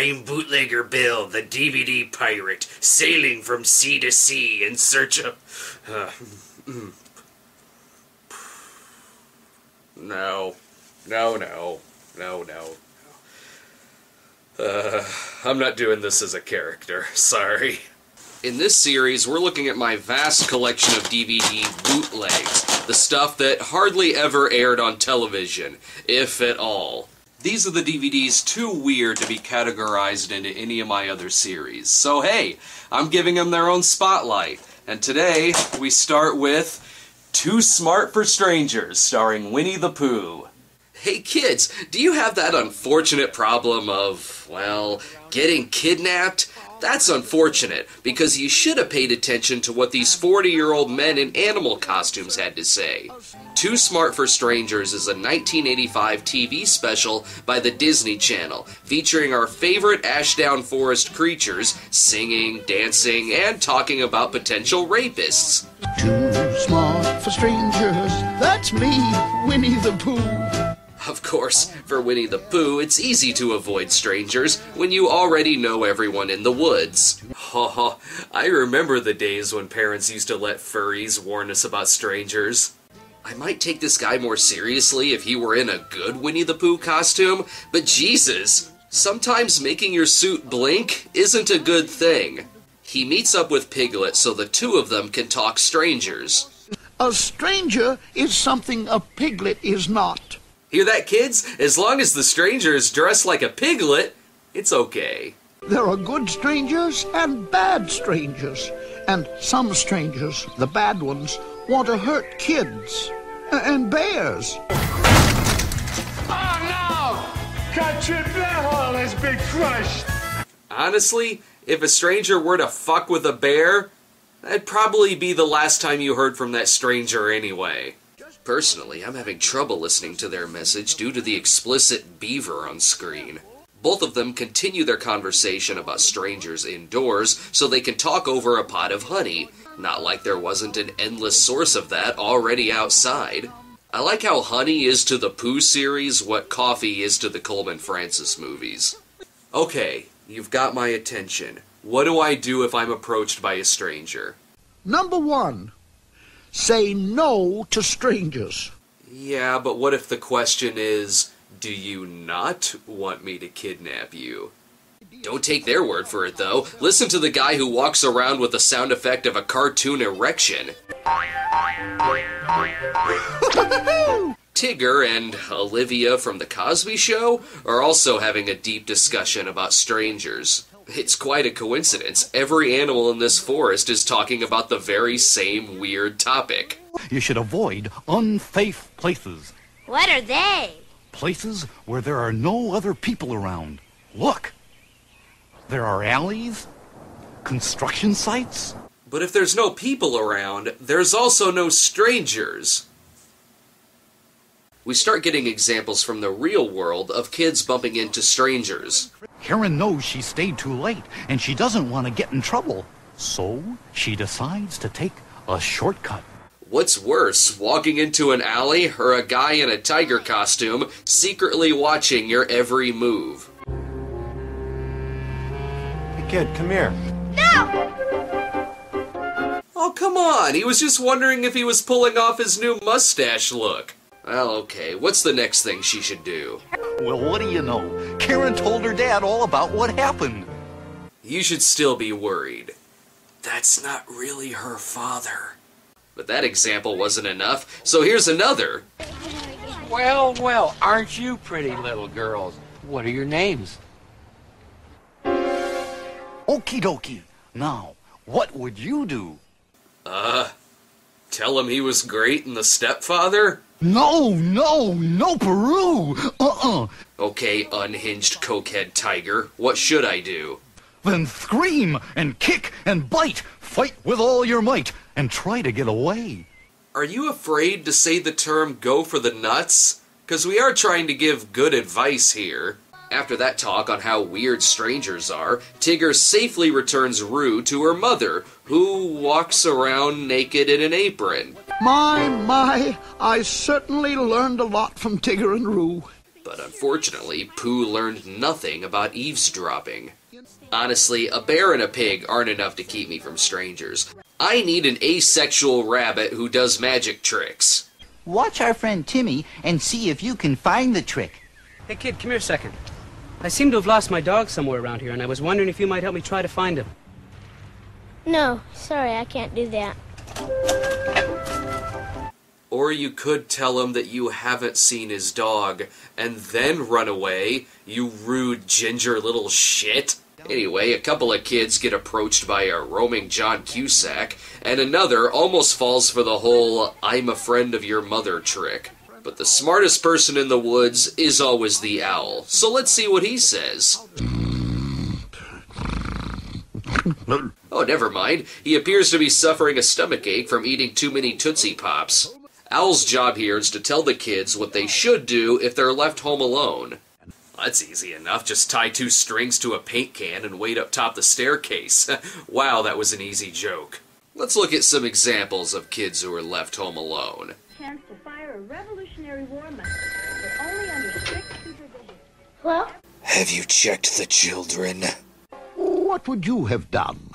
I'm Bootlegger Bill, the DVD pirate, sailing from sea to sea in search of... No. I'm not doing this as a character. Sorry. In this series, we're looking at my vast collection of DVD bootlegs, the stuff that hardly ever aired on television, if at all. These are the DVDs too weird to be categorized into any of my other series. So hey, I'm giving them their own spotlight. And today, we start with Too Smart for Strangers, starring Winnie the Pooh. Hey kids, do you have that unfortunate problem of, well, getting kidnapped? That's unfortunate, because you should have paid attention to what these 40-year-old men in animal costumes had to say. Too Smart for Strangers is a 1985 TV special by the Disney Channel, featuring our favorite Ashdown Forest creatures singing, dancing, and talking about potential rapists. Too smart for strangers, that's me, Winnie the Pooh. Of course, for Winnie the Pooh, it's easy to avoid strangers when you already know everyone in the woods. Oh, I remember the days when parents used to let furries warn us about strangers. I might take this guy more seriously if he were in a good Winnie the Pooh costume, but Jesus, sometimes making your suit blink isn't a good thing. He meets up with Piglet so the two of them can talk strangers. A stranger is something a piglet is not. Hear that, kids? As long as the stranger is dressed like a piglet, it's okay. There are good strangers and bad strangers. And some strangers, the bad ones, want to hurt kids and bears. Oh no! Country bear hole has been crushed! Honestly, if a stranger were to fuck with a bear, that'd probably be the last time you heard from that stranger anyway. Personally, I'm having trouble listening to their message due to the explicit beaver on screen. Both of them continue their conversation about strangers indoors so they can talk over a pot of honey, not like there wasn't an endless source of that already outside. I like how honey is to the Pooh series what coffee is to the Coleman Francis movies. Okay, you've got my attention. What do I do if I'm approached by a stranger? Number 1. Say no to strangers. Yeah, but what if the question is, do you not want me to kidnap you? Don't take their word for it, though. Listen to the guy who walks around with the sound effect of a cartoon erection. Tigger and Olivia from The Cosby Show are also having a deep discussion about strangers. It's quite a coincidence. Every animal in this forest is talking about the very same weird topic. You should avoid unsafe places. What are they? Places where there are no other people around. Look! There are alleys, construction sites. But if there's no people around, there's also no strangers. We start getting examples from the real world of kids bumping into strangers. Karen knows she stayed too late, and she doesn't want to get in trouble. So, she decides to take a shortcut. What's worse, walking into an alley or a guy in a tiger costume secretly watching your every move? Hey kid, come here. No! Oh, come on, he was just wondering if he was pulling off his new mustache look. Well, okay, what's the next thing she should do? Well, what do you know? Karen told her dad all about what happened. You should still be worried. That's not really her father. But that example wasn't enough, so here's another. Well, aren't you pretty little girls? What are your names? Okie dokie. Now, what would you do? Tell him he was great in The Stepfather? No, Peru! Okay, unhinged cokehead tiger, what should I do? Then scream and kick and bite, fight with all your might, and try to get away. Are you afraid to say the term go for the nuts? 'Cause we are trying to give good advice here. After that talk on how weird strangers are, Tigger safely returns Roo to her mother, who walks around naked in an apron. My, I certainly learned a lot from Tigger and Roo. But unfortunately, Pooh learned nothing about eavesdropping. Honestly, a bear and a pig aren't enough to keep me from strangers. I need an asexual rabbit who does magic tricks. Watch our friend Timmy and see if you can find the trick. Hey kid, come here a second. I seem to have lost my dog somewhere around here, and I was wondering if you might help me try to find him. No, sorry, I can't do that. Or you could tell him that you haven't seen his dog, and then run away, you rude ginger little shit. Anyway, a couple of kids get approached by a roaming John Cusack, and another almost falls for the whole "I'm a friend of your mother" trick. But the smartest person in the woods is always the owl, so let's see what he says. Oh, never mind. He appears to be suffering a stomachache from eating too many Tootsie Pops. Owl's job here is to tell the kids what they should do if they're left home alone. That's easy enough. Just tie 2 strings to a paint can and wait up top the staircase. Wow, that was an easy joke. Let's look at some examples of kids who are left home alone. Chance to fire a Revolutionary War musket, but only under strict supervision. Well? Have you checked the children? What would you have done?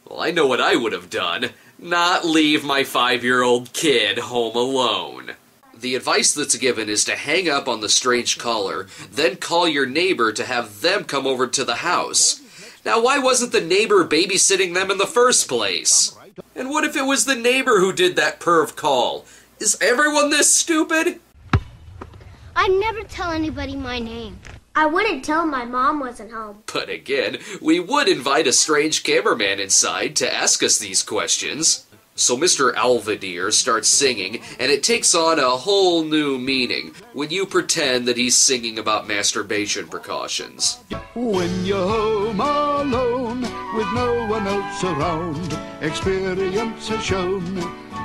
Well, I know what I would have done. Not leave my 5-year-old kid home alone. The advice that's given is to hang up on the strange caller, then call your neighbor to have them come over to the house. Now, why wasn't the neighbor babysitting them in the first place? And what if it was the neighbor who did that perv call? Is everyone this stupid? I'd never tell anybody my name. I wouldn't tell my mom wasn't home. But again, we would invite a strange cameraman inside to ask us these questions. So Mr. Alvadir starts singing, and it takes on a whole new meaning when you pretend that he's singing about masturbation precautions. When you're home alone with no one else around, experience has shown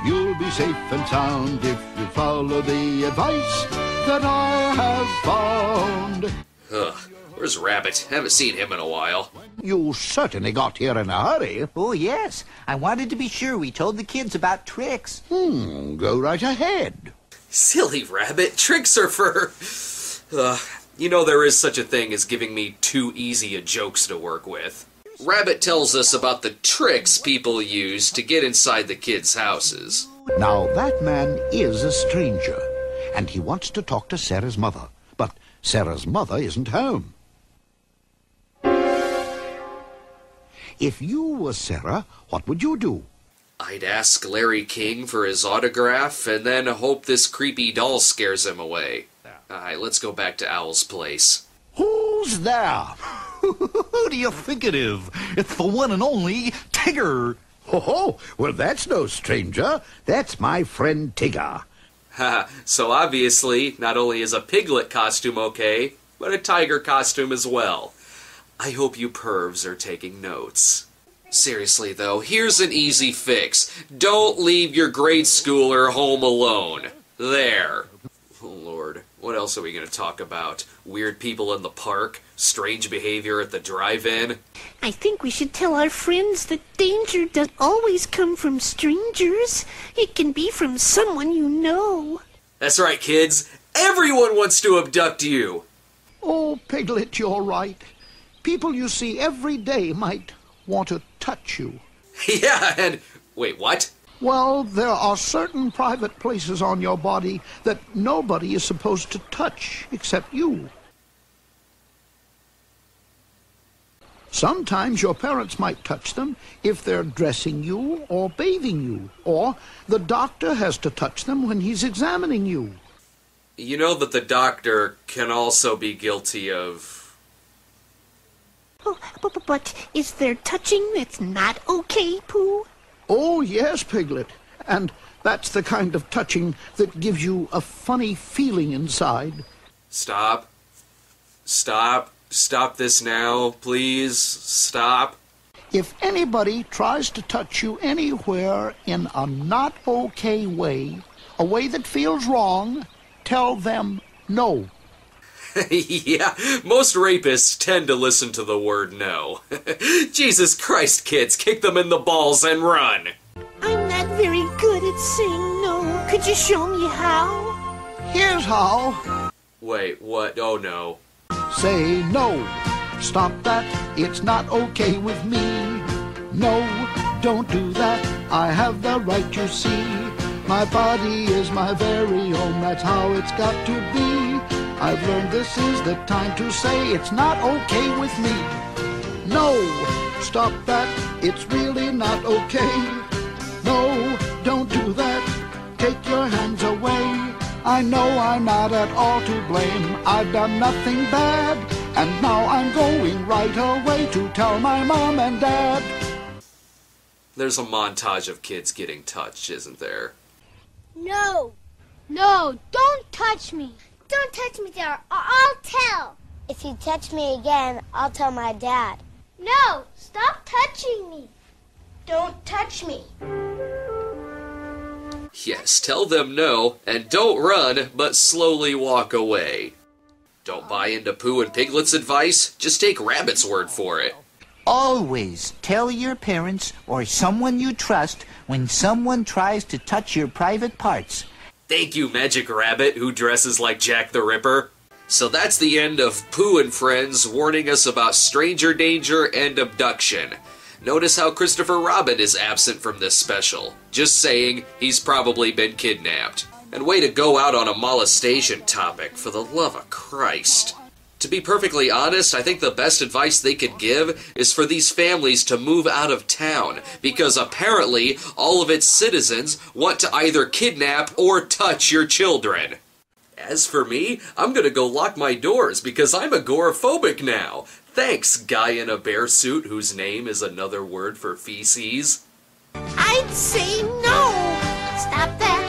you'll be safe and sound if you follow the advice that I have found. Ugh, where's Rabbit? Haven't seen him in a while. You certainly got here in a hurry. Oh, yes. I wanted to be sure we told the kids about tricks. Go right ahead. Silly Rabbit, tricks are for... you know there is such a thing as giving me too easy a jokes to work with. Rabbit tells us about the tricks people use to get inside the kids' houses. Now, that man is a stranger, and he wants to talk to Sarah's mother. But Sarah's mother isn't home. If you were Sarah, what would you do? I'd ask Larry King for his autograph, and then hope this creepy doll scares him away. Alright, let's go back to Owl's place. Who's there? Who do you think it is? It's the one and only Tigger. Oh, well, that's no stranger. That's my friend Tigger. Haha, so obviously, not only is a piglet costume okay, but a tiger costume as well. I hope you pervs are taking notes. Seriously though, here's an easy fix. Don't leave your grade schooler home alone. There. Oh Lord, what else are we going to talk about? Weird people in the park? Strange behavior at the drive-in? I think we should tell our friends that danger doesn't always come from strangers. It can be from someone you know. That's right, kids. Everyone wants to abduct you. Oh, Piglet, you're right. People you see every day might want to touch you. Yeah, and... wait, what? Well, there are certain private places on your body that nobody is supposed to touch except you. Sometimes your parents might touch them if they're dressing you or bathing you, or the doctor has to touch them when he's examining you. You know that the doctor can also be guilty of... Oh, but is there touching that's not okay, Pooh? Oh, yes, Piglet. And that's the kind of touching that gives you a funny feeling inside. Stop. Stop. Stop this now, please. Stop. If anybody tries to touch you anywhere in a not okay way, a way that feels wrong, tell them no. Yeah, most rapists tend to listen to the word no. Jesus Christ, kids, kick them in the balls and run. I'm not very good at saying no. Could you show me how? Here's how. Wait, what? Oh no. Say no, stop that, it's not okay with me. No, don't do that, I have the right, you see. My body is my very own, that's how it's got to be. I've learned this is the time to say it's not okay with me. No, stop that, it's really not okay. No, don't do that, take your hands away. I know I'm not at all to blame, I've done nothing bad, and now I'm going right away to tell my mom and dad. There's a montage of kids getting touched, isn't there? No. No, don't touch me. Don't touch me there, or I'll tell. If you touch me again, I'll tell my dad. No, stop touching me. Don't touch me. Yes, tell them no, and don't run, but slowly walk away. Don't buy into Pooh and Piglet's advice, just take Rabbit's word for it. Always tell your parents or someone you trust when someone tries to touch your private parts. Thank you, Magic Rabbit, who dresses like Jack the Ripper. So that's the end of Pooh and Friends warning us about stranger danger and abduction. Notice how Christopher Robin is absent from this special. Just saying, he's probably been kidnapped. And way to go out on a molestation topic, for the love of Christ. To be perfectly honest, I think the best advice they could give is for these families to move out of town, because apparently all of its citizens want to either kidnap or touch your children. As for me, I'm gonna go lock my doors because I'm agoraphobic now. Thanks, guy in a bear suit whose name is another word for feces. I'd say no. Stop that.